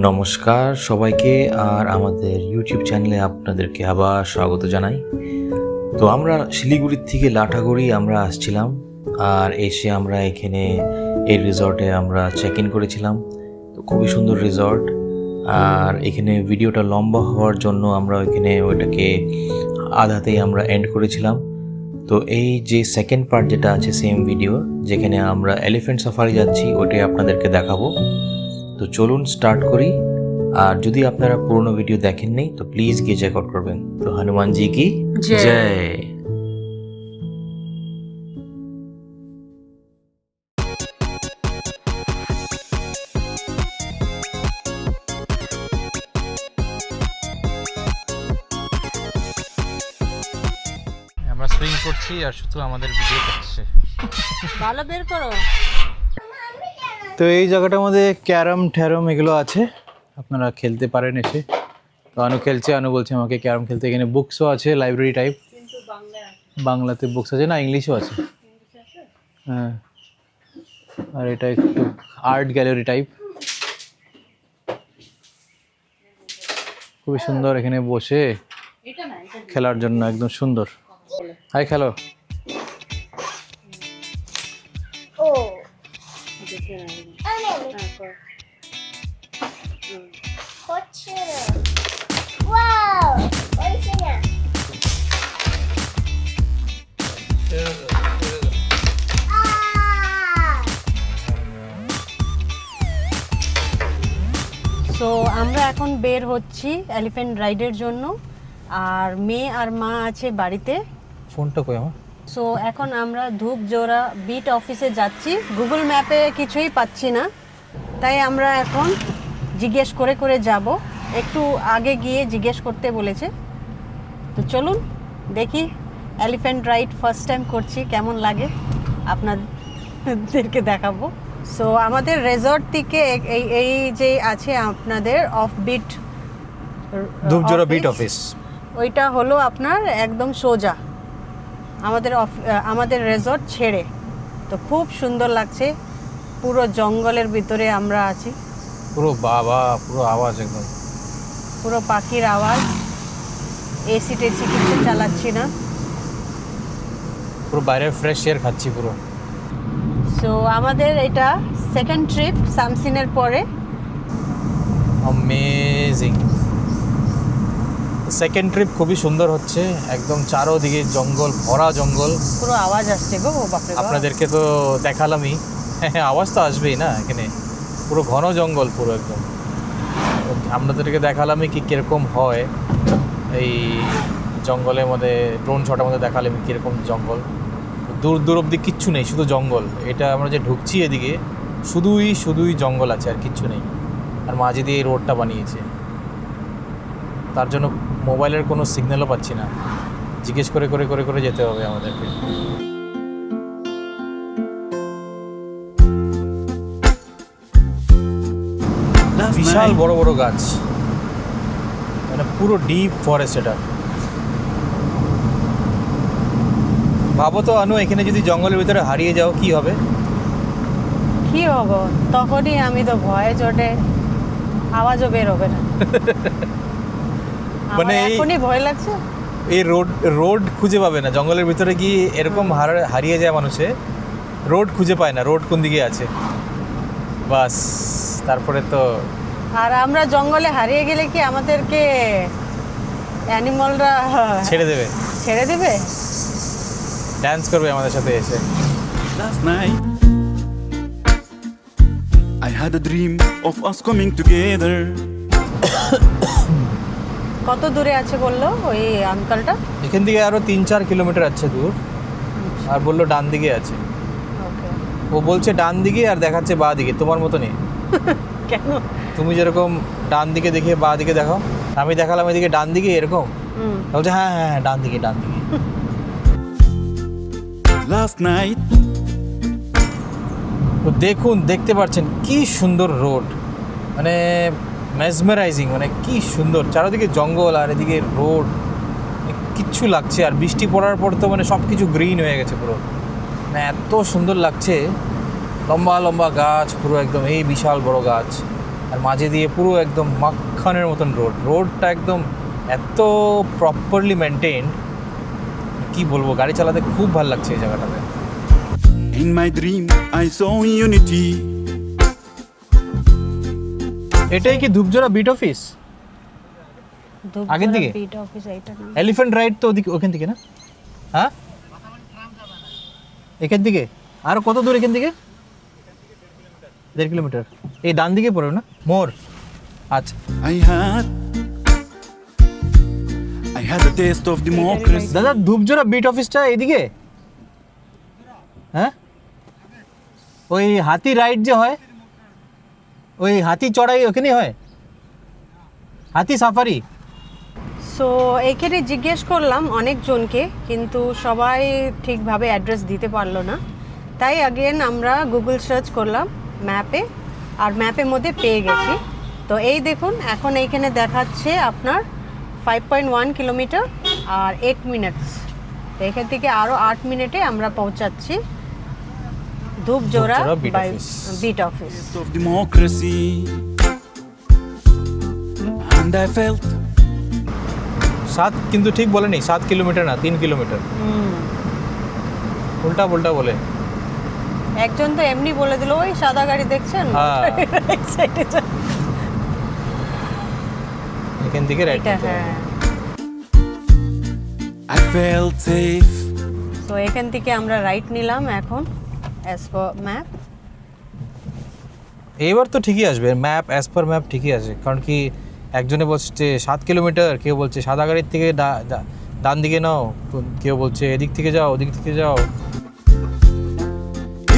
নমস্কার সবাইকে, আর আমাদের ইউটিউব চ্যানেলে আপনাদেরকে আবার স্বাগত জানাই। তো আমরা শিলিগুড়ির থেকে লাটাগুড়ি আমরা আসছিলাম, আর এসে আমরা এখানে এই রিসর্টে আমরা চেক ইন করেছিলাম। তো খুবই সুন্দর রিসর্ট, আর এখানে ভিডিওটা লম্বা হওয়ার জন্য আমরা ওইখানে ওইটাকে আধাতেই আমরা এন্ড করেছিলাম। তো এই যে সেকেন্ড পার্ট যেটা আছে সেম ভিডিও, যেখানে আমরা এলিফ্যান্ট সাফারি যাচ্ছি, ওইটাই আপনাদেরকে দেখাবো। তো চলুন স্টার্ট করি। আর যদি আপনারা পুরনো ভিডিও দেখেননি তো প্লিজ গিয়ে চেক আউট করবেন। তো হনুমান জি কি জয়। আমরা সুইং করছি আর শুধু আমাদের ভিডিও করছে। ভালো বের করো। তো এই জায়গাটার মধ্যে ক্যারাম ট্যারম এগুলো আছে, আপনারা খেলতে পারেন এসে। তো আনু খেলছে, আনু বলছে আমাকে ক্যারাম খেলতে। এখানে বুকসও আছে, লাইব্রেরি টাইপ। বাংলাতে বুকস আছে না, ইংলিশও আছে। হ্যাঁ, আর এটা একটু আর্ট গ্যালারি টাইপ, খুবই সুন্দর। এখানে বসে খেলার জন্য একদম সুন্দর। হাই, খেলো। সো আমরা এখন বের হচ্ছি এলিফ্যান্ট রাইডের জন্য, আর মেয়ে আর মা আছে বাড়িতে। ফোনটা কই আমার? সো এখন আমরা ধূপজোড়া বিট অফিসে যাচ্ছি। গুগল ম্যাপে কিছুই পাচ্ছি না, তাই আমরা এখন জিজ্ঞেস করে করে যাব। একটু আগে গিয়ে জিজ্ঞেস করতে বলেছে। তো চলুন দেখি, এলিফ্যান্ট রাইড ফার্স্ট টাইম করছি, কেমন লাগে আপনাদেরকে দেখাবো। সো আমাদের রেজর্ট থেকে এই যে আছে আপনাদের off beat Dhupjhora beat office, ওইটা হলো আপনার একদম সোজা আমাদের রেজর্ট ছেড়ে। তো খুব সুন্দর লাগছে, পুরো জঙ্গলের ভিতরে আমরা আছি। পুরো বাবা, পুরো আওয়াজ, একদম পুরো পাখির আওয়াজ। এসি টেসি কিছু চালাচ্ছি না, পুরো বাইরে ফ্রেশ এয়ার খাচ্ছি পুরো। সো আমাদের এটা সেকেন্ড ট্রিপ সামসিনের পরে। অ্যামেজিং সেকেন্ড ট্রিপ, খুবই সুন্দর হচ্ছে। একদম চারোদিকে জঙ্গল, ভরা জঙ্গল। পুরো আওয়াজ আসছে গো বাপরে বাপ। আপনাদেরকে তো দেখালামই, আওয়াজ তো আসবেই না, এখানে পুরো ঘন জঙ্গল পুরো একদম। আপনাদেরকে দেখালামই কি কীরকম হয় এই জঙ্গলের মধ্যে। ড্রোন শটের মধ্যে দেখালাম কীরকম জঙ্গল। দূর দূর অবধি কিচ্ছু নেই, শুধু জঙ্গল। এটা আমরা যে ঢুকছি এদিকে শুধুই জঙ্গল আছে, আর কিচ্ছু নেই। আর মাঝে দিয়ে এই রোডটা বানিয়েছে, তার জন্য মোবাইলের কোনো সিগন্যালও পাচ্ছি না। জিজ্ঞেস করে করে করে করে যেতে হবে আমাদেরকে। বিশাল বড় বড় গাছ, মানে পুরো ডিপ ফরেস্ট এটা। ভাবো তো আনু, এখানে যদি জঙ্গলের ভিতরে হারিয়ে যাও কি হবে? কি হবো তখনই? আমি তো ভয়ে চোটে আওয়াজও বের হবে না। মানে এখনই ভয় লাগছে। এই রোড খুঁজে পাবে না জঙ্গলের ভিতরে, কি এরকম হারিয়ে যায় মানুষে, রোড খুঁজে পায় না, রোড কোন দিকে আছে। বাস, তারপরে তো। আর আমরা জঙ্গলে হারিয়ে গেলে কি আমাদেরকে অ্যানিমালরা ছেড়ে দেবে, ডান্স করবে আমাদের সাথে এসে। Last night, I had a dream of us coming together. কত দূরে আছে বললো ওই আঙ্কালটা? এখান থেকে আরো 3-4 কিলোমিটার আছে দূর, আর বললো ডান দিকে আছে। ওকে। ও বলছে ডান দিকে আর দেখাচ্ছে বাঁ দিকে, তোমার মতো নেই। কেন? তুমি যেরকম ডান দিকে দেখে বাঁ দিকে দেখাও, আমি দেখালাম এদিকে ডান দিকে, এরকম বলছে হ্যাঁ হ্যাঁ হ্যাঁ ডান দিকে। Last night, তো দেখতে পাচ্ছেন কি সুন্দর রোড, মানে মেসমেরাইজিং, মানে কি সুন্দর। চারিদিকে জঙ্গল আর এদিকে রোড, কিচ্ছু লাগছে। আর বৃষ্টি পড়ার পর তো মানে সব কিছু গ্রিন হয়ে গেছে পুরো, মানে এত সুন্দর লাগছে। লম্বা লম্বা গাছ পুরো একদম, এই বিশাল বড় গাছ। আর আর মাঝে দিয়ে পুরো একদম মাখনের মতন রোডটা একদম এত প্রপারলি মেনটেন্ড, কি বলবো, গাড়ি চালাতে খুব ভালো লাগছে এই জায়গাটাতে। In my dream, I saw unity. এটাই কি ধূপজোড়া বিট অফিস? আগের দিকে? বিট অফিস এইটা না। এলিফ্যান্ট রাইড তো ওদিকে, ওখান থেকে না? হ্যাঁ, এখান থেকে আরো কত দূর? এখান থেকে 1.5 কিলোমিটার। এই ডান দিকে পড়ে না মোর? আচ্ছা, I had a taste of democracy. দাদা ধূপজোড়া বিট অফিসটা এইদিকে? হ্যাঁ, ওই হাতি রাইড যে হয়, ওই হাতি চড়াই ওখানেই হয়, হাতি সাফারি। সো এখানে জিজ্ঞেস করলাম অনেকজনকে, কিন্তু সবাই ঠিকভাবে অ্যাড্রেস দিতে পারলো না। তাই আগেন আমরা গুগল সার্চ করলাম ম্যাপে, আর ম্যাপের মধ্যে পেয়ে গেছি। তো এই দেখুন, এখন এইখানে দেখাচ্ছে আপনার 5.1 কিলোমিটার আর 8 মিনিটস। তো এখান থেকে আরও 8 মিনিটে আমরা পৌঁছাচ্ছি Dhupjhora Dhupjhora beat by office. Beat office. Taste of democracy. And I felt 7 কিন্তু ঠিক বলেনি, 7 কিলোমিটার না, 3 কিলোমিটার। উল্টা পুল্টা বলে। একজন তো এমনি বলে দিল, ওই সাদা গাড়ি দেখছেন, হ্যাঁ। রাইট সাইডে যান। এখান থেকে রাইট এটা নিতে হবে। হ্যাঁ। I felt safe. তো এখান থেকে আমরা রাইট নিলাম এখন অ্যাজ পার ম্যাপ। এইবার তো ঠিকই আসবে, ম্যাপ অ্যাজ পার ম্যাপ ঠিকই আছে। কারণ কি একজনে বলছে 7 কিলোমিটার, কেউ বলছে সাদা গাড়ির থেকে ডান দিকে নাও, কেউ বলছে এদিক থেকে যাও, ওদিক থেকে যাও।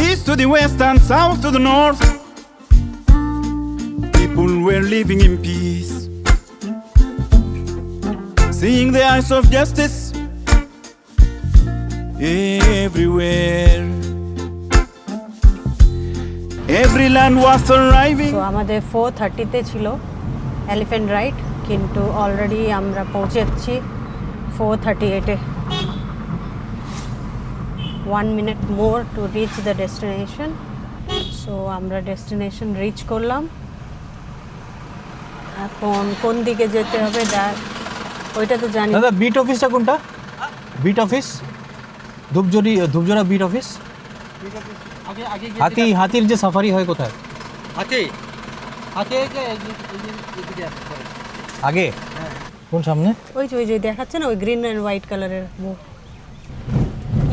East to the west and south to the north. People were living in peace, seeing the eyes of justice everywhere. Every land was thriving. তো আমাদের 4:30-তে ছিল এলিফ্যান্ট রাইড, কিন্তু অলরেডি আমরা পৌঁছেছি 4:38-এ। 1 minute more to reach the destination. So আমরা destination rich করলাম। এখন কোন দিকে যেতে হবে ওইটা তো জানি। দাদা বিট অফিসটা কোনটা? Bit office Dhupjhora beat office. হাতির যে সাফারি হয় কোথায়? আগে কোন সামনে? ওই যে দেখাচ্ছে না, ওই গ্রিন অ্যান্ড হোয়াইট কালারের বোর্ড,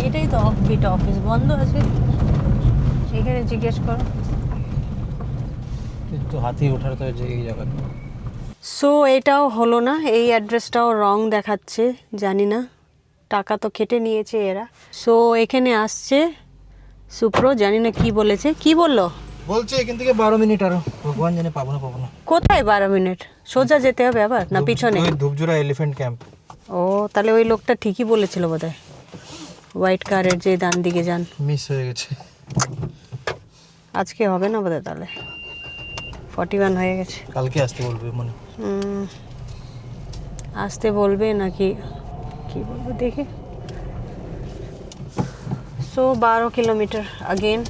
এটাই তো অফ বিট অফিস। বন্ধ আছে, এখানে জিজ্ঞেস করো। কিন্তু হাতি ওঠার তো যে এই জায়গা। সো এটাও হলো না, এই অ্যাড্রেসটাও রং দেখাচ্ছে, জানি না, টাকা তো কেটে নিয়েছে এরা। সো এখানে আসছে সুপ্রো, জানি না কি বলেছে, কি বললো, বলছে এখান থেকে 12 মিনিট আরো, ভগবান জানে পাবো না। কোথায় 12 মিনিট? সোজা যেতে হবে আবার না পিছনে? ওই ধূপজোড়া এলিফ্যান্ট ক্যাম্প। ও, তাহলে ওই লোকটা ঠিকই বলেছিল বোধহয়, হোয়াইট কারের যে ডান দিকে যান। মিস হয়ে গেছে, আজকে হবে না বোধহয়, তাহলে 41 হয়ে গেছে। কালকে আসতে বলবে মনে। আসতে বলবে নাকি কি বলবো দেখি। সো 12 কিলোমিটার আগেন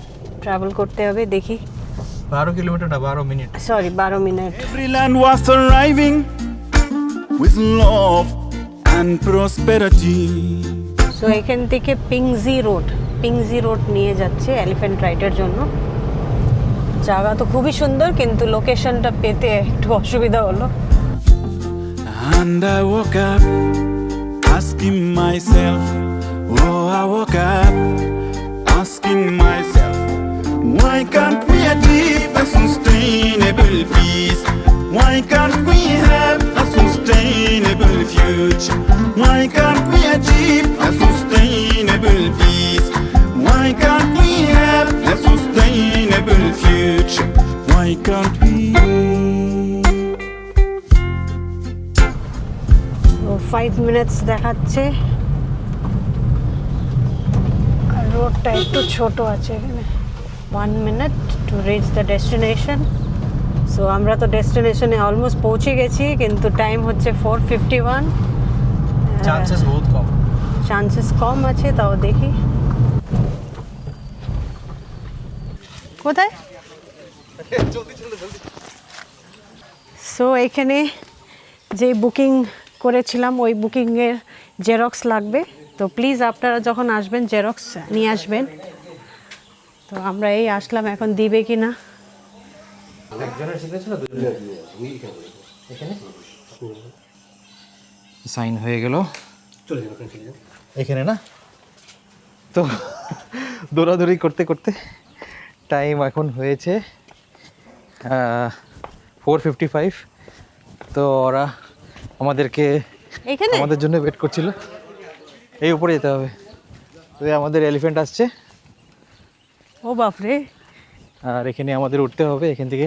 ট্রাভেল করতে হবে, দেখি। 12 কিলোমিটার না, 12 minute. Sorry, 12 minute. Every land was thriving with love and prosperity. So এখান থেকে পিংজি রোড নিয়ে যাচ্ছে এলিফ্যান্ট রাইডের জন্য। জায়গা তো খুবই সুন্দর, কিন্তু লোকেশনটা পেতে একটু অসুবিধা হলো। And I woke up asking myself, oh, I woke up asking myself, why can't we achieve a sustainable peace? Why can't we have a sustainable future? Why can't we achieve a sustainable peace? Why can't we have a sustainable future? Why can't we? 5 minutes দেখাচ্ছে, আর রোডটা একটু ছোট আছে এখানে। 1 minute to reach the destination. So আমরা তো ডেস্টিনেশনে almost পৌঁছে গেছি, কিন্তু টাইম হচ্ছে 4:51। চান্সেস বহুত কম। চান্সেস কম আছে, তাও দেখি কোথায়। সো এখানে যে বুকিং করেছিলাম ওই বুকিংয়ের জেরক্স লাগবে, তো প্লিজ আপনারা যখন আসবেন জেরক্স নিয়ে আসবেন। তো আমরা এই আসলাম, এখন দিবে কি না। একজনের সিগনেচার না দুজনের? এখানে সাইন হয়ে গেল, এখানে না? তো দৌড়াদৌড়ি করতে করতে টাইম এখন হয়েছে 4:55। তো ওরা আমাদেরকে এখানে আমাদের জন্য ওয়েট করছিল। এই উপরে যেতে হবে। তো এই আমাদের এলিফ্যান্ট আসছে, ও বাপরে, আর এখানে আমাদের উঠতে হবে এখান থেকে।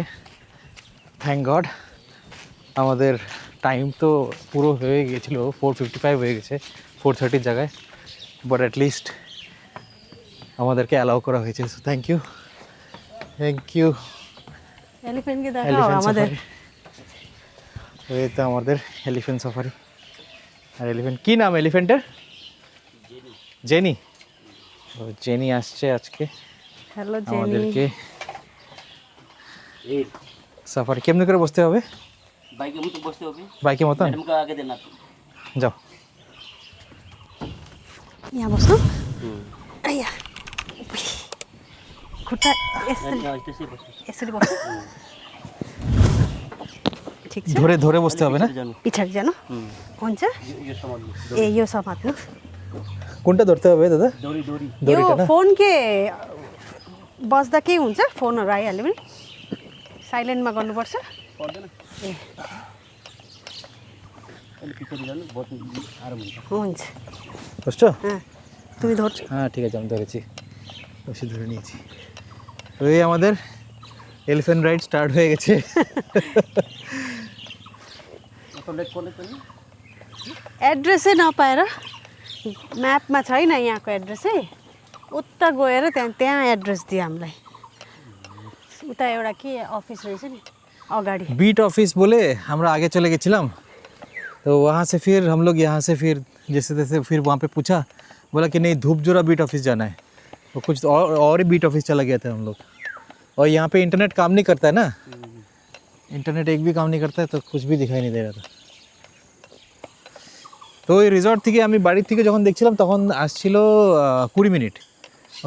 থ্যাংক গড আমাদের টাইম তো পুরো হয়ে গিয়েছিলো, 4:55 হয়ে গেছে 4:30 জায়গায়, বাট অ্যাটলিস্ট আমাদেরকে অ্যালাউ করা হয়েছে। So thank you, thank you. এলিফ্যান্টকে দেখাও এলিফ্যান্ট আমাদের। সাফারি, এই তো আমাদের এলিফ্যান্ট সাফারি। আর এলিফ্যান্ট কী নাম এলিফ্যান্টের? জেনি। ও জেনি আসছে আজকে হ্যালো জেনি। আমাদেরকে সাফারি। কেমনি করে বসতে হবে? বাইকের মতো বসতে হবে, বাইকের মতন? ম্যাডামকে আগে দেন আপনি। যাও। यहाँ बस्नु आइया खुट्टा त्यसै बस्नु। यसरी बस्नु ठिक छ। ধরে ধরে বসতে হবে না? जानु पछाडि जानु हुन्छ। यो समात्नु, ए यो समात्नु। কোনটা ধরতে হবে দাদা? दौडी दौडी यो दौडीटा ना? फोन के बस्दा के हुन्छ, फोनहरू आइहाल्यो भने साइलेन्टमा गर्नुपर्छ। पर्दैन, ए अहिले पछाडि जानु, बस्नु आराम हुन्छ। हुन्छ। বুঝছো? হ্যাঁ তুমি ধরছো। হ্যাঁ ঠিক আছে, আমি ধরেছি, বসে ধরে নিয়েছি। তো এই আমাদের এলিফ্যান্ট রাইড স্টার্ট হয়ে গেছে। अटो लेट करले पनि एड्रेसै नपाएर म्यापमा छैन यहाँको एड्रेसै, उता गएर त्यहाँ एड्रेस दियो हामीलाई। उता एउटा के अफिस रहेछ नि अगाडि। बीट ऑफिस बोले हमरा आगे चले गेছিলাম। तो वहाँ से फिर हम लोग यहाँ से फिर जैसे तैसे फिर वहाँ पे पूछा, बोला कि नहीं धूपजोरा बीट ऑफिस जाना है। वो कुछ और ही बीट ऑफिस चला गया था हम लोग। और यहाँ पे इंटरनेट काम नहीं करता है ना, इंटरनेट एक भी काम नहीं करता है, तो कुछ भी दिखाई नहीं दे रहा था। তো এই রিসর্ট থেকে আমি বাড়ির থেকে যখন দেখছিলাম তখন আসছিল 20 মিনিট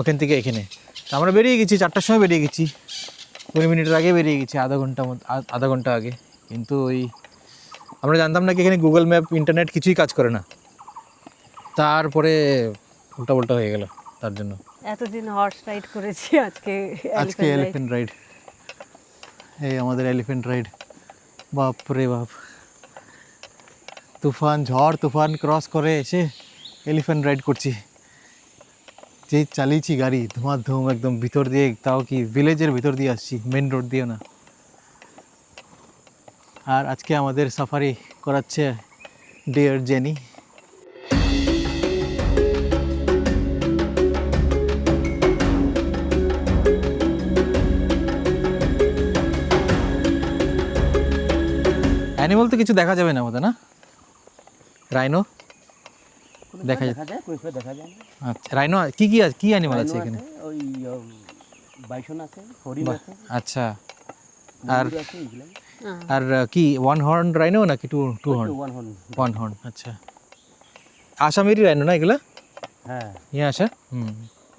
ওখান থেকে এখানে। তো আমরা বেরিয়ে গেছি 4টার সময় বেরিয়ে গেছি, 20 মিনিটের আগে বেরিয়ে গেছি, আধা ঘন্টা আগে। কিন্তু ওই আমরা জানতাম না কি এখানে গুগল ম্যাপ ইন্টারনেট কিছুই কাজ করে না, তারপরে উল্টা হয়ে গেল। তার জন্য এতদিন হর্স রাইড করেছি, আজকে এলিফ্যান্ট রাইড। এই আমাদের এলিফ্যান্ট রাইড, বাপ রে বাপ, তুফান ঝড় তুফান ক্রস করে এসে এলিফ্যান্ট রাইড করছি। যে চালিয়েছি গাড়ি ধুমাধুম একদম ভিতর দিয়ে, তাও কি ভিলেজের ভিতর দিয়ে আসছি, মেন রোড দিয়েও না। আর আজকে আমাদের সাফারি করাচ্ছে ডিয়ার জেনি। অ্যানিমাল তো কিছু দেখা যাবে না আমাদের, না? রাইনো দেখা যায়? দেখা যায়, কোন সময় দেখা যায় না। আচ্ছা, রাইনো কি অ্যানিমাল আছে এখানে? ওই বাইসন আছে, হরিণ আছে, আচ্ছা, আর ময়ূর আছে, এগুলো আর কি ওয়ান হর্ন রাইনো নাকি two horn? One horn. One horn, আচ্ছা। আসামেরই রাইনো না এগুলা? হ্যাঁ, ইয়ে আসা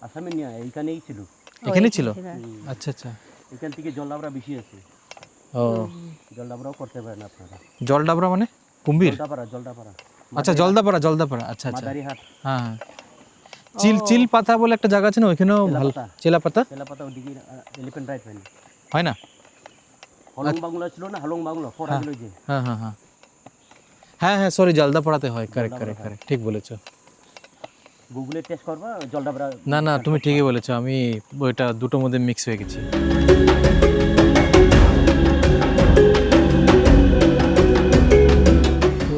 আসামে নিয়ে এইখানেই ছিল, এখানে ছিল? আচ্ছা আচ্ছা। এখান থেকে জলডাবরা বেশি আছে। ও, জলডাবরাও করতে পারেন আপনারা। জলডাবরা মানে কুম্ভীর? জলডাবরা আচ্ছা, জলদাপাড়া, আচ্ছা আচ্ছা। মাদারিহাট, হ্যাঁ হ্যাঁ। চিল পাতা বলে একটা জায়গা আছে না, ওইখানেও ভালো। চেলাপাতা তেলাপাতা ওদিকে এলিফ্যান্ট রাইড হয়নি। হয় না? হলং বাংলা ছিল না, হলং বাংলা পড়া ছিল যে। হ্যাঁ হ্যাঁ হ্যাঁ হ্যাঁ হ্যাঁ, সরি, জলদাপাড়াতে হয়। কারেক্ট, ঠিক বলেছো। গুগলে টেস্ট করবা জলডাবরা। না তুমি ঠিকই বলেছো, আমি ওইটা দুটোর মধ্যে মিক্স হয়ে গেছি।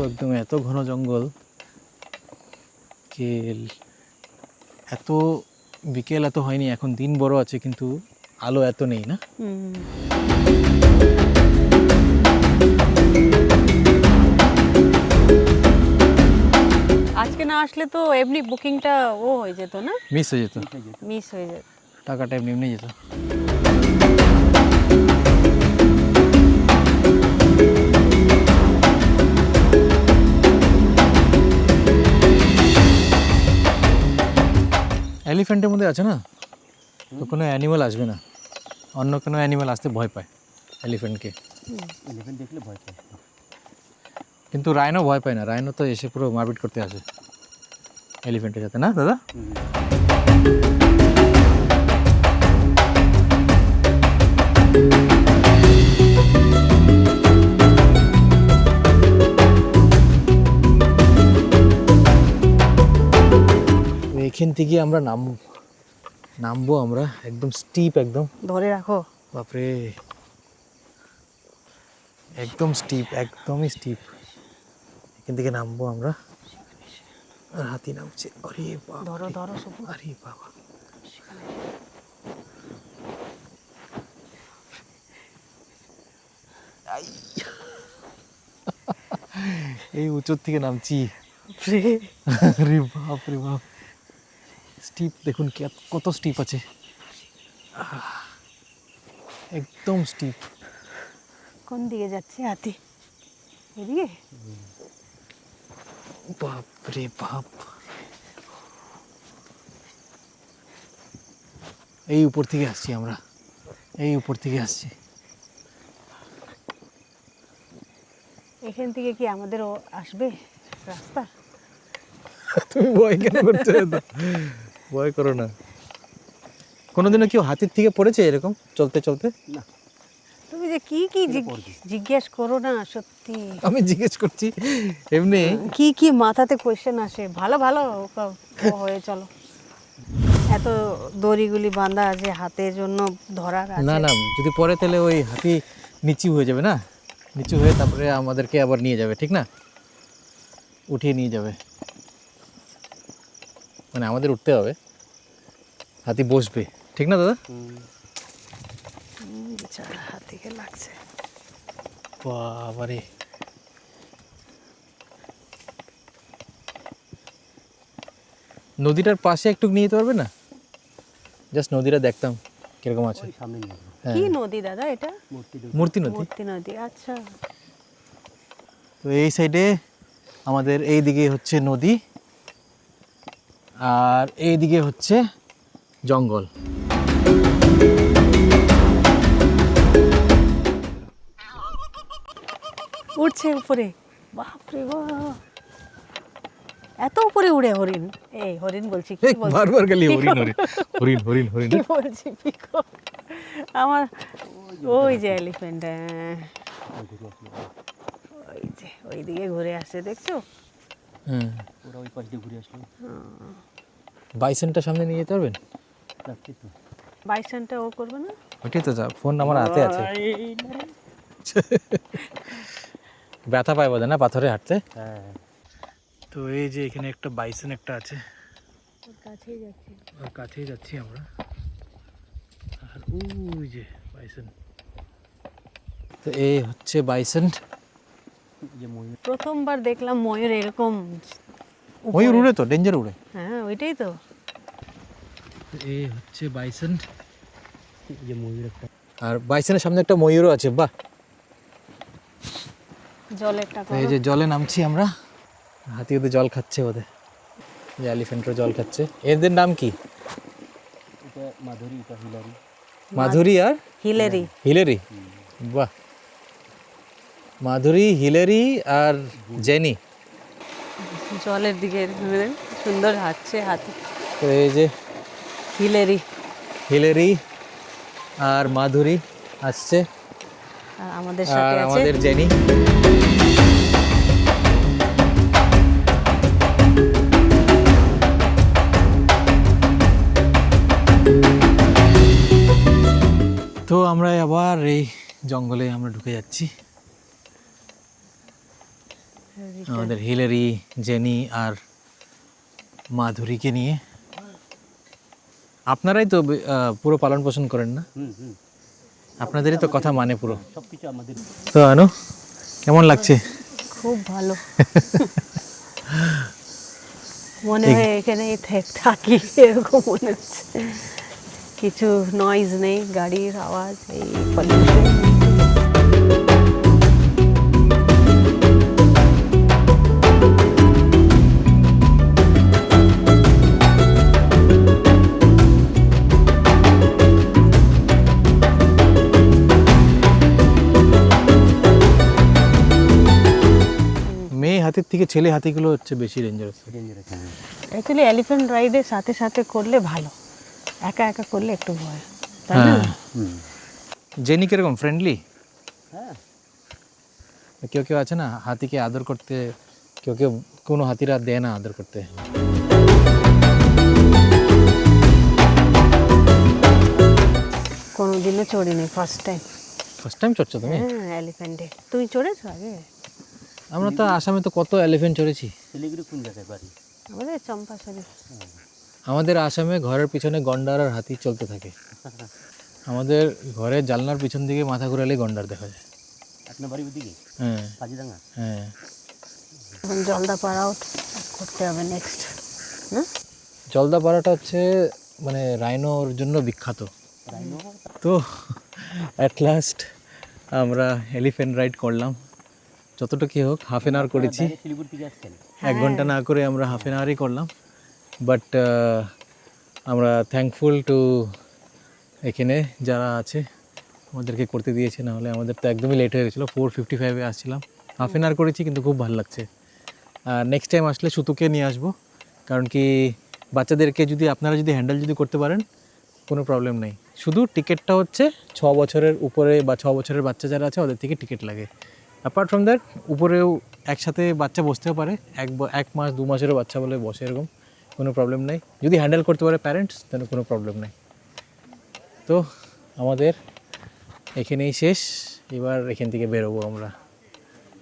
একদম এত ঘন জঙ্গল, এত বিকেল এত হয়নি, এখন দিন বড় আছে কিন্তু আলো এত নেই, না? আজকে না আসলে তো এমনি বুকিংটা হয়ে যেত না, মিস হয়ে যেত, মিস হয়ে যেত। টাকাটা এমনি যেত। এলিফ্যান্টের মধ্যে আছে না, তো কোনো অ্যানিমেল আসবে না, অন্য কোনো অ্যানিমেল আসতে ভয় পায় এলিফ্যান্টকে। এলিফ্যান্ট দেখলে ভয় পায়। কিন্তু রাইনো ভয় পায় না, রাইনো তো এসে পুরো মারপিট করতে আসে এলিফ্যান্টের সাথে, না দাদা? তো এখান থেকে আমরা নামবো আমরা, একদম স্টিপ, একদম ধরে রাখো। বাপরে, একদম স্টিপ, একদমই স্টিপ। এখান থেকে নামবো আমরা, আর হাতি নামছে। আরে বাবা, ধরো ধরো শুভ। আরে বাবা, আই। এই উঁচুর থেকে নামছি। আরে বাপ রে বাপ, স্টিপ দেখুন কত স্টিপ আছে, একদম স্টিপ। কোন দিকে যাচ্ছে হাতি? এদিকে? বাপ রে বাপ, এই উপর থেকে আসছি আমরা, এই উপর থেকে আসছি। এখান থেকে কি আমাদেরও আসবে রাস্তা? তুমি ভয় কেন করছো? ভয় করো না। কোনোদিনও কেউ হাতির থেকে পড়েছে এরকম চলতে চলতে? তুমি যে কি কি জিজ্ঞেস করো না, সত্যি। আমি জিজ্ঞেস করছি এমনি। কি কি মাথাতে কোয়েশ্চেন আসে। ভালো ভালো হয়ে চলো। এত দড়িগুলি বাঁধা আছে হাতের জন্য ধরার আছে। না না, যদি পরে তাহলে ওই হাতি নিচু হয়ে যাবে না, নিচু হয়ে তারপরে আমাদেরকে আবার নিয়ে যাবে, ঠিক না? উঠিয়ে নিয়ে যাবে, মানে আমাদের উঠতে হবে, হাতি বসবে, ঠিক না দাদা? বেচারা হাতিকে লাগছে। বাবারে, নদীটার পাশে একটু নিয়ে যেতে পারবে না? জাস্ট নদীটা দেখতাম কিরকম আছে। ওই সামনে নিয়ে যাবো। হ্যাঁ, কি নদী দাদা এটা? মূর্তি নদী। মূর্তি নদী, আচ্ছা। তো এই সাইডে আমাদের এই দিকে হচ্ছে নদী, আর এই দিকে হচ্ছে জঙ্গল। উঠছে উপরে, বাপরে বাপ, এত উপরে উড়ে হরিণ। এই হরিণ বলছি, কি বলছি? বারবার খালি হরিণ হরিণ হরিণ হরিণ হরিণ। কি বলছি পিকো? আমার ওই যে এলিফ্যান্ট, ওই যে ওই দিকে ঘুরে আসছে, দেখছো? হ্যাঁ, ওরা ওই পাশ দিয়ে ঘুরে আসলো। বাইসনটা সামনে নিয়ে যেতে পারবেন? যাচ্ছি তো। বাইসনটা ও করবে না? ওইটাই তো, যা ফোন আমার হাতে আছে। ব্যথা পায় বোধ না পাথরে হাঁটতে। হ্যাঁ, তো এই যে এখানে একটা বাইসন একটা আছে, ওর কাছেই যাচ্ছি। ওর কাছেই যাচ্ছি আমরা। আর ওই যে বাইসন, তো এই হচ্ছে বাইসন। যে ময়ূর। প্রথমবার দেখলাম ময়ূর এরকম উপরে। ময়ূর উড়ে তো, ডেঞ্জার উড়ে। হ্যাঁ, ওইটাই তো। তো এই হচ্ছে বাইসন, যে ময়ূর একটা। আর বাইসনের সামনে একটা ময়ূরও আছে। বাহ, জলেরটা তো এই যে জলে নামছি আমরা। হাতি ওদের জল খাচ্ছে, ওদের যে এলিফ্যান্টও জল খাচ্ছে। এদের নাম কি? এটা মাধুরী, এটা হিলারি। মাধুরী আর হিলেরি। হিলেরি। বাহ, মাধুরী, হিলেরি আর জেনি। জলের দিকে সুন্দর হাঁটছে হাতি। তো এই যে হিলেরি হিলেরি আর মাধুরী আসছে, আর আমাদের আর সাথে আছে আমাদের জেনি। তো আমরা আবার এই জঙ্গলে আমরা ঢুকে যাচ্ছি, আমাদের হিলেরি, জেনি আর মাধুরীকে নিয়ে। আপনারাই তো পুরো পালন পোষণ করেন না? আপনাদেরই তো কথা মানে পুরো সবকিছু আমাদের। তো আনু, কেমন লাগছে? খুব ভালো। মনে হয় এখানে থাকি এরকম মনে হচ্ছে। কিছু নয়েজ নেই, গাড়ির আওয়াজ, এই পলিউশন। হাতির থেকে ছেলে হাতিগুলো হচ্ছে বেশি ডেঞ্জারাস। ডেঞ্জারাস। হ্যাঁ অ্যাকচুয়ালি এলিফ্যান্ট রাইডের সাথে সাথে করলে ভালো, একা একা করলে একটু ভয়, তাই না? জেনি কিরকম ফ্রেন্ডলি? হ্যাঁ কেউ কেউ আছে না হাতিকে আদর করতে, কেউ কেউ কোনো হাতিরা দেয় না আদর করতে। কোনোদিনও চড়িনি, ফার্স্ট টাইম। ফার্স্ট টাইম চড়ছো তুমি? হ্যাঁ এলিফ্যান্টে। তুমি চড়েছো আগে? আমরা তো আসামে তো কত এলিফ্যান্ট চড়েছি। শিলিগুড়ি কোন জায়গায় বাড়ি? আমাদের চম্পাশাড়ি। আমাদের আসামে ঘরের পিছনে গন্ডার আর হাতি চলতে থাকে। আমাদের ঘরের জানলার পিছন দিকে মাথা ঘুরালেই গন্ডার দেখা যায়। আপনার বাড়ি ওদিকে হ্যাঁ কাজিরাঙ্গা? হ্যাঁ। এখন জলদাপাড়াও করতে হবে নেক্সট। হ্যাঁ জলদাপাড়াটা হচ্ছে মানে রাইনোর জন্য বিখ্যাত। তো অ্যাট লাস্ট আমরা এলিফ্যান্ট রাইড করলাম, যতটুকু হোক হাফ অ্যান আওয়ার করেছি। শিলিগুড়ি থেকে আসছেন? 1 ঘন্টা না করে আমরা হাফ অ্যান আওয়ারই করলাম। বাট আমরা থ্যাঙ্কফুল টু এখানে যারা আছে আমাদেরকে করতে দিয়েছে, নাহলে আমাদের তো একদমই লেট হয়ে গেছিলো। 4:55-এ আসছিলাম, হাফ অ্যান আওয়ার করেছি কিন্তু খুব ভালো লাগছে। আর নেক্সট টাইম আসলে সুতুকে নিয়ে আসবো, কারণ কি বাচ্চাদেরকে যদি আপনারা যদি হ্যান্ডেল যদি করতে পারেন কোনো প্রবলেম নেই। শুধু টিকিটটা হচ্ছে 6 বছরের উপরে বা 6 বছরের বাচ্চা যারা আছে ওদের থেকে টিকিট লাগে। অ্যাপার্ট ফ্রম দ্যাট উপরেও একসাথে বাচ্চা বসতেও পারে, 1 মাস 2 মাসেরও বাচ্চা বলে বসে, এরকম কোনো প্রবলেম নেই। যদি হ্যান্ডেল করতে পারে প্যারেন্টস তাহলে কোনো প্রবলেম নেই। তো আমাদের এখানেই শেষ, এবার এখান থেকে বেরোবো আমরা।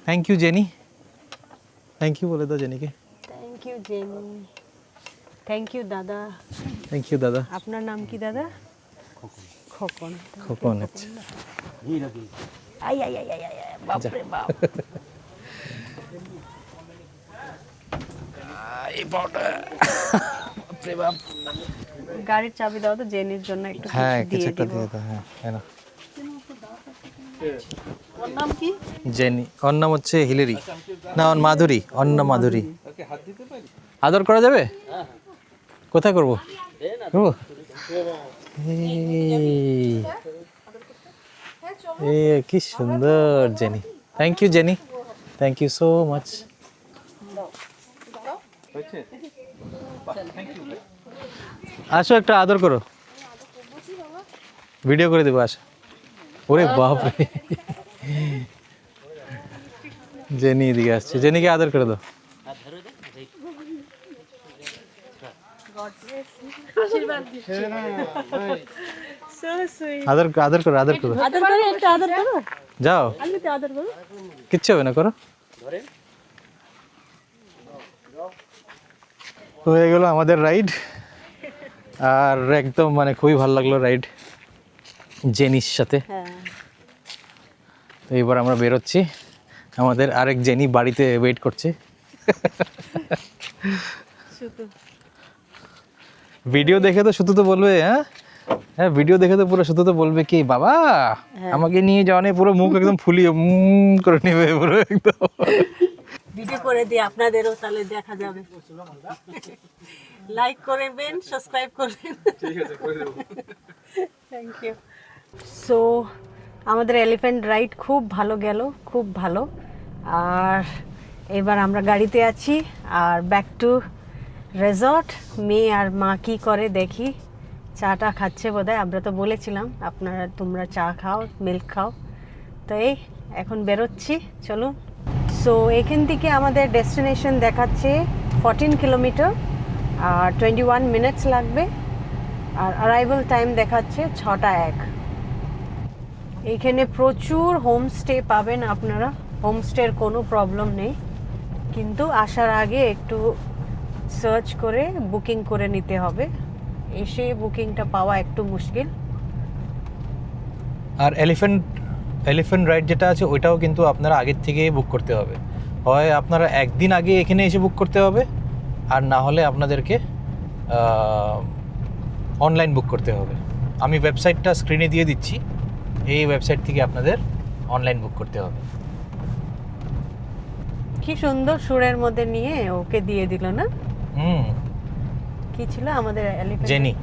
Thank you Jenny, thank you বলে দাও জেনিকে। Thank you Jenny. Thank you দাদা। থ্যাংক ইউ দাদা। আপনার নাম কি দাদা? খোকন। খোকন। আচ্ছা আই আই আই আই আই, বাপরে বাপ। গাড়ির চাবি দাও তো জেনির জন্য একটু হ্যাঁ কিছু কিছু দিয়ে একটা দিব। দিয়ে দাও। হ্যাঁ হ্যাঁ না। ওর নাম কি? জেনি, ওর নাম হচ্ছে হিলারি, না ওর মাধুরী, ওর নাম মাধুরী। আদর করা যাবে? কোথায় করবো? করবো? কি সুন্দর Jenny. Thank you Jenny, thank you so much. আসো একটা আদর করো, ভিডিও করে দেবো। আসো। ওরে বাপরে, জেনি এদিকে আসছে, জেনিকে আদর করে দাও। আদর আদর করো, আদর করো, আদর করো, একটু আদর করো। যাও, আমি তো আদর করো। কিচ্ছু হবে না, করো। হয়ে গেল আমাদের রাইড, আর একদম মানে খুবই ভালো লাগলো রাইড জেনির সাথে। হ্যাঁ তো এবার আমরা বেরোচ্ছি, আমাদের আরেক জেনি বাড়িতে ওয়েট করছে। ভিডিও দেখে তো শুধু তো বলবে, হ্যাঁ হ্যাঁ ভিডিও দেখে তো পুরো শুধু তো বলবে কি বাবা আমাকে নিয়ে যাওয়া নেই, পুরো মুখ একদম ফুলিয়ে করে নেবে পুরো একদম। ভিডিও করে দিই আপনাদেরও, তাহলে দেখা যাবে। লাইক করবেন, সাবস্ক্রাইব করবেন। ঠিক আছে, করে দেব। Thank you. সো আমাদের এলিফ্যান্ট রাইড খুব ভালো গেল, খুব ভালো। আর এবার আমরা গাড়িতে আছি আর ব্যাক টু রিসর্ট। মেয়ে আর মা কী করে দেখি, চাটা খাচ্ছে বোধহয়। আমরা তো বলেছিলাম তোমরা চা খাও, মিল্ক খাও। তো এই এখন বেরোচ্ছি, চলুন। সো এখান থেকে আমাদের ডেস্টিনেশন দেখাচ্ছে 14 কিলোমিটার আর 21 মিনিটস লাগবে। আর অ্যারাইভাল টাইম দেখাচ্ছে 6:01। এইখানে প্রচুর হোমস্টে পাবেন আপনারা, হোমস্টের কোনো প্রবলেম নেই, কিন্তু আসার আগে একটু সার্চ করে বুকিং করে নিতে হবে। এসে বুকিংটা পাওয়া একটু মুশকিল। আর এলিফ্যান্ট রাইড যেটা আছে ওইটাও কিন্তু আপনারা আগের থেকে বুক করতে হবে, হয় আপনারা একদিন আগে এখানে এসে বুক করতে হবে, আর না হলে আপনাদেরকে অনলাইন বুক করতে হবে। আমি ওয়েবসাইটটা স্ক্রিনে দিয়ে দিচ্ছি, এই ওয়েবসাইট থেকে আপনাদের অনলাইন বুক করতে হবে। কি সুন্দর সুরের মধ্যে নিয়ে ওকে দিয়ে দিল না? কি ছিল আমাদের জেনি।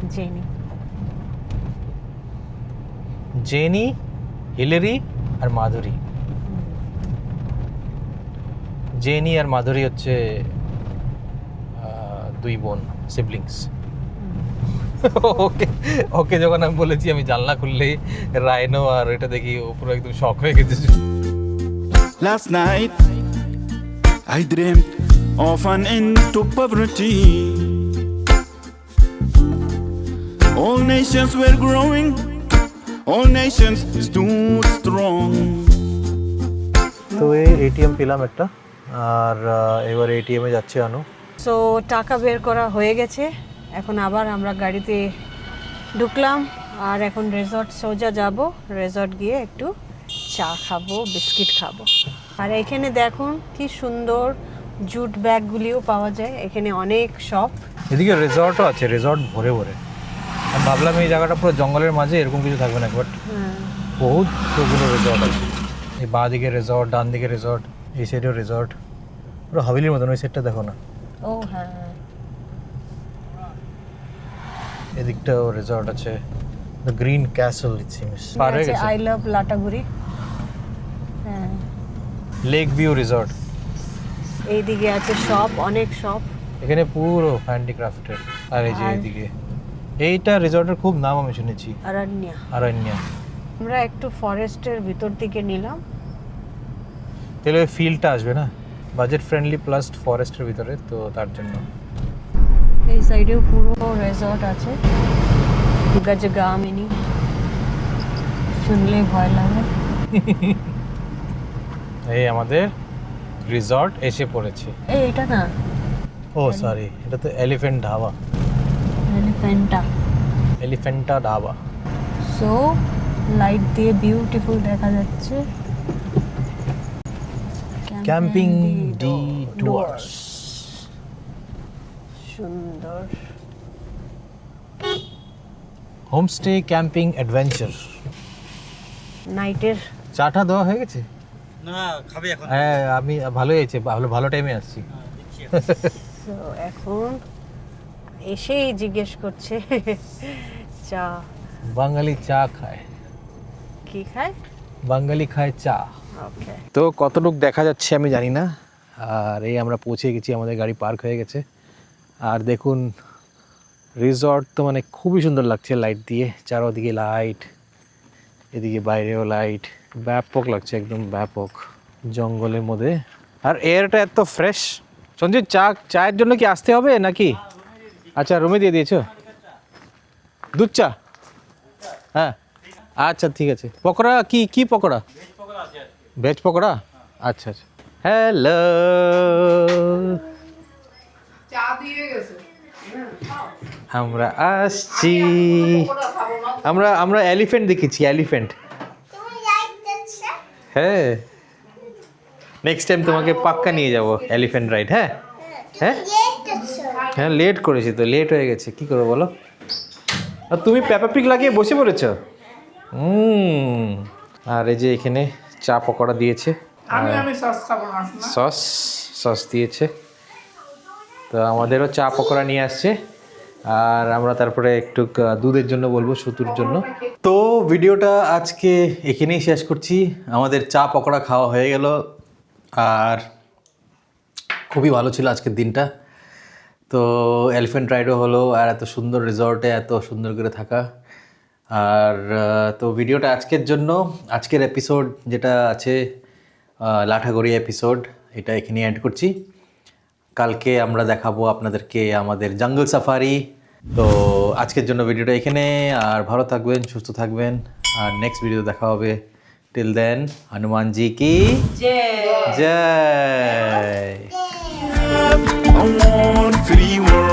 জেনি, হিলারি আর মাধুরী। জেনি আর মাধুরী হচ্ছে দুই বোন সিবলিংস। ওকে ওকে যখন আমি বলেছি আমি জানলা খুললেই রাইনো আর এটা দেখি ও পুরো একদম শক হয়ে গেছে। Last night, I dreamt of an end to poverty. All nations were growing, all nations stood strong. তো এই এটিএম পেলাম একটা, আর এবার এটিএমে যাচ্ছে আনু। সো টাকা বের করা হয়ে গেছে, এখন আবার আমরা গাড়িতে ঢুকলাম আর এখন রিসর্ট সোজা যাব। রিসর্ট গিয়ে একটু চা খাবো, বিস্কিট খাবো। আর এখানে দেখুন কি সুন্দর জুট ব্যাগগুলিও পাওয়া যায়, এখানে অনেক শপ। এদিকে রিসর্টও আছে, রিসর্ট ভরে ভরে। আমি ভাবলাম এই জায়গাটা পুরো জঙ্গলের মাঝে এরকম কিছু থাকবে না, বাট বহুত সবগুলো রিসর্ট আছে। এই বাঁ দিকে রিসর্ট, ডান দিকে রিসর্ট, এই সাইডেও রিসর্ট, পুরো হাভেলির মতন। ওই সাইডটা দেখো না, ও হ্যাঁ, এদিকটাও রিসর্ট আছে। The Green Castle it seems. পার হয়ে গেছে আই লাভ লাটাগুড়ি। হ্যাঁ, লেক ভিউ রিসর্ট। এইদিকে আছে শপ, অনেক শপ। এখানে পুরো হ্যান্ডিক্রাফটের। আর এই যে এইদিকে এইটা রিসর্টের খুব নাম আমি শুনেছি, অরণ্যা। অরণ্যা। আমরা একটু ফরেস্টের ভিতর দিকে নিলাম। তাহলে ওই ফিলটা আসবে না, বাজেট ফ্রেন্ডলি প্লাস ফরেস্টের ভিতরে, তো তার জন্য। এই সাইডেও পুরো রিসর্ট আছে, গজগামিনী, শুনলে ভয় লাগে। এই আমাদের রিসর্ট এসে পড়েছে। এই এটা না, ও সরি, এটা তো elephant dhaba, Elephanta. Elephanta dhaba. So light দিয়ে বিউটিফুল দেখা যাচ্ছে। Camping D tours. সুন্দর। Homestay camping adventure. নাইটের চাটা দেওয়া হয়ে গেছে? না, খাবে এখন। হ্যাঁ, আমি ভালো হয়েছে, ভালো টাইমে আসছি। তো এখন এসেই জিজ্ঞেস করছে চা বাঙালি চা খায়, কি খায়? বাঙালি খায় চা। ওকে, তো কতটুক দেখা যাচ্ছে আমি জানি না। আর এই আমরা পৌঁছে গেছি, আমাদের গাড়ি পার্ক হয়ে গেছে। আর দেখুন রিসর্ট তো মানে খুবই সুন্দর লাগছে, লাইট দিয়ে চারোদিকে লাইট, এদিকে বাইরেও লাইট, ব্যাপক লাগছে, একদম ব্যাপক জঙ্গলের মধ্যে। আর এয়ারটা এত ফ্রেশ। সঞ্জিত, চায়ের জন্য কি আসতে হবে নাকি? আচ্ছা, রুমে দিয়ে দিয়েছো দুধ চা? হ্যাঁ, আচ্ছা ঠিক আছে। পকোড়া কি পকোড়া? ভেজ পকোড়া। আচ্ছা আচ্ছা। হ্যালো, আমরা আসছি। আমরা এলিফ্যান্ট দেখেছি, এলিফ্যান্ট। হ্যাঁ, নেক্সট টাইম তোমাকে পাক্কা নিয়ে যাব এলিফ্যান্ট রাইড। হ্যাঁ হ্যাঁ হ্যাঁ, লেট করেছি তো, লেট হয়ে গেছে, কি করবো বলো। আর তুমি পেপার পিক লাগিয়ে বসে পড়েছ। আর এই যে এখানে চা পকোড়া দিয়েছে, সস দিয়েছে। তো আমাদেরও চা পকোড়া নিয়ে আসছে। আর আমরা তারপরে একটু দুধের জন্য বলবো, সতুর জন্য। তো ভিডিওটা আজকে এখানেই শেষ করছি। আমাদের চা পকোড়া খাওয়া হয়ে গেল, আর খুবই ভালো ছিল আজকের দিনটা। তো এলিফ্যান্ট রাইডও হলো, আর এত সুন্দর রিসর্টে এত সুন্দর করে থাকা। আর তো ভিডিওটা আজকের জন্য, আজকের এপিসোড যেটা আছে লাঠাগড়ি এপিসোড, এটা এখানে অ্যাড করছি। কালকে আমরা দেখাবো আপনাদেরকে আমাদের জঙ্গল সাফারি। তো আজকের জন্য ভিডিওটা এখানে। আর ভালো থাকবেন, সুস্থ থাকবেন, আর নেক্সট ভিডিও দেখা হবে। টিল দেন, হনুমানজি কি জয়। I want free world.